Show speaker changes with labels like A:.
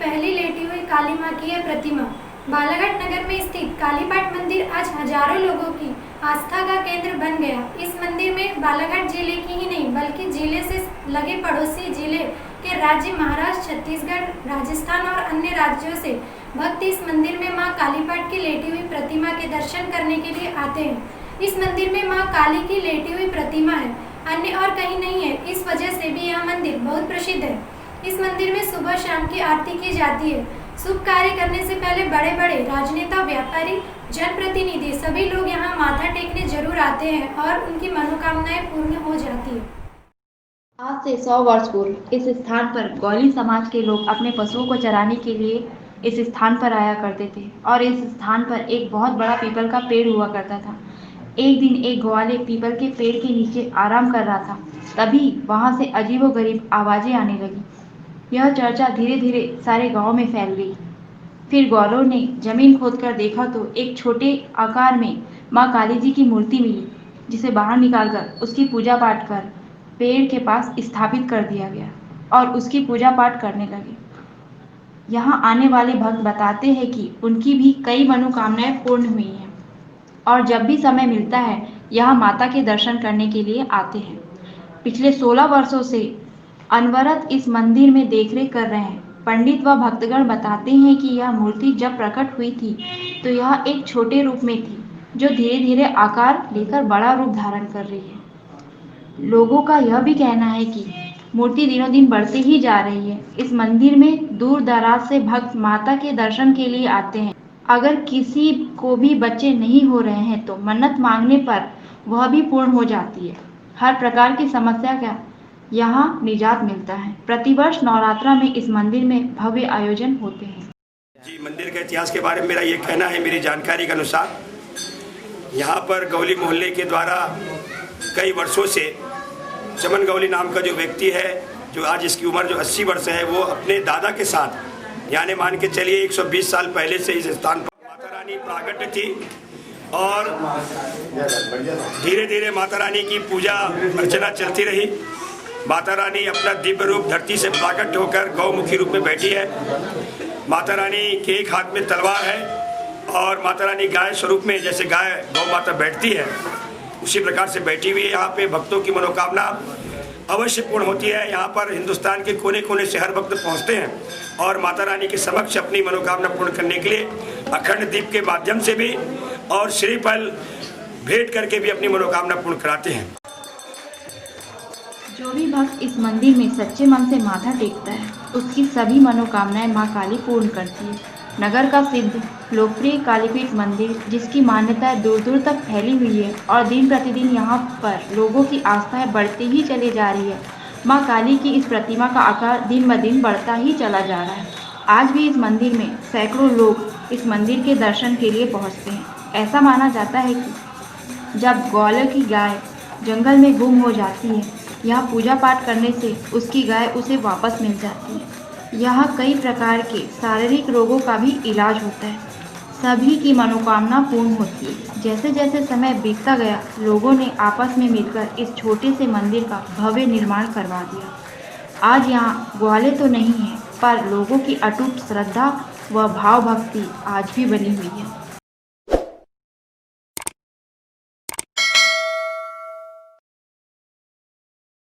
A: पहली लेटी हुई काली मां की यह प्रतिमा बालाघाट नगर में स्थित कालीपाट मंदिर आज हजारों लोगों की आस्था का केंद्र बन गया। इस मंदिर में बालाघाट जिले की ही नहीं बल्कि जिले से लगे पड़ोसी जिले के राज्य महाराष्ट्र, छत्तीसगढ़, राजस्थान और अन्य राज्यों से भक्त इस मंदिर में मां कालीपाट की लेटी हुई प्रतिमा के दर्शन करने के लिए आते हैं। इस मंदिर में मां काली की लेटी हुई प्रतिमा है, अन्य और कहीं नहीं है। इस वजह से भी यह मंदिर बहुत प्रसिद्ध है। इस मंदिर में सुबह शाम की आरती की जाती है। शुभ कार्य करने से पहले बड़े बड़े राजनेता, व्यापारी, जनप्रतिनिधि सभी लोग यहाँ माथा टेकने जरूर आते हैं और उनकी मनोकामनाएं पूर्ण हो जाती है।
B: आज से 100 वर्ष पूर्व इस स्थान पर गौली समाज के लोग अपने पशुओं को चराने के लिए इस स्थान पर आया करते थे और इस स्थान पर एक बहुत बड़ा पीपल का पेड़ हुआ करता था। एक दिन एक ग्वाले पीपल के पेड़ के नीचे आराम कर रहा था, तभी वहां से अजीबोगरीब आवाजें आने लगी। यह चर्चा धीरे धीरे सारे गांव में फैल गई। फिर ग्वालों ने जमीन खोदकर देखा तो एक छोटे आकार में माँ काली जी की मूर्ति मिली, जिसे बाहर निकालकर उसकी पूजा पाठ कर पेड़ के पास स्थापित कर दिया गया और उसकी पूजा पाठ करने लगे। यहाँ आने वाले भक्त बताते हैं कि उनकी भी कई मनोकामनाएं पूर्ण हुई हैं और जब भी समय मिलता है यहाँ माता के दर्शन करने के लिए आते हैं। पिछले 16 वर्षों से अनवरत इस मंदिर में देखरेख कर रहे हैं। पंडित व भक्तगण बताते हैं कि यह मूर्ति जब प्रकट हुई थी तो यह एक छोटे रूप में थी, जो धीरे धीरे आकार लेकर बड़ा रूप धारण कर रही है। लोगों का यह भी कहना है कि मूर्ति दिनों दिन बढ़ती ही जा रही है। इस मंदिर में दूर दराज से भक्त माता के दर्शन के लिए आते हैं। अगर किसी को भी बच्चे नहीं हो रहे हैं तो मन्नत मांगने पर वह भी पूर्ण हो जाती है। हर प्रकार की समस्या का यहाँ निजात मिलता है। प्रतिवर्ष नवरात्रा में इस मंदिर में भव्य आयोजन होते हैं।
C: जी, मंदिर के इतिहास के बारे में मेरा ये कहना है, मेरी जानकारी के अनुसार यहाँ पर गौली मोहल्ले के द्वारा कई वर्षों से चमन गौली नाम का जो व्यक्ति है, जो आज इसकी उम्र जो 80 वर्ष है, वो अपने दादा के साथ यानी मान के चलिए 120 साल पहले से इस स्थान पर माता रानी प्राकट थी और धीरे धीरे माता रानी की पूजा अर्चना चलती रही। माता रानी अपना दिव्य रूप धरती से प्राकट होकर गौमुखी रूप में बैठी है। माता रानी के एक हाथ में तलवार है और माता रानी गाय स्वरूप में, जैसे गाय गौ माता बैठती है उसी प्रकार से बैठी हुई है। यहाँ पे भक्तों की मनोकामना अवश्य पूर्ण होती है। यहाँ पर हिंदुस्तान के कोने कोने से हर भक्त पहुँचते हैं और माता रानी के समक्ष अपनी मनोकामना पूर्ण करने के लिए अखंड दीप के माध्यम से भी और श्रीफल भेंट करके भी अपनी मनोकामना पूर्ण कराते हैं।
B: जो भी भक्त इस मंदिर में सच्चे मन से माथा टेकता है, उसकी सभी मनोकामनाएं मां काली पूर्ण करती है। नगर का सिद्ध लोकप्रिय कालीपीठ मंदिर, जिसकी मान्यता दूर दूर तक फैली हुई है और दिन प्रतिदिन यहाँ पर लोगों की आस्थाएं बढ़ती ही चली जा रही है। मां काली की इस प्रतिमा का आकार दिन ब दिन बढ़ता ही चला जा रहा है। आज भी इस मंदिर में सैकड़ों लोग इस मंदिर के दर्शन के लिए पहुँचते हैं। ऐसा माना जाता है कि जब ग्वालों की गाय जंगल में गुम हो जाती है, यहाँ पूजा पाठ करने से उसकी गाय उसे वापस मिल जाती है। यहाँ कई प्रकार के शारीरिक रोगों का भी इलाज होता है। सभी की मनोकामना पूर्ण होती है। जैसे जैसे समय बीतता गया, लोगों ने आपस में मिलकर इस छोटे से मंदिर का भव्य निर्माण करवा दिया। आज यहाँ ग्वाले तो नहीं है, पर लोगों की अटूट श्रद्धा व भाव भक्ति आज भी बनी हुई है।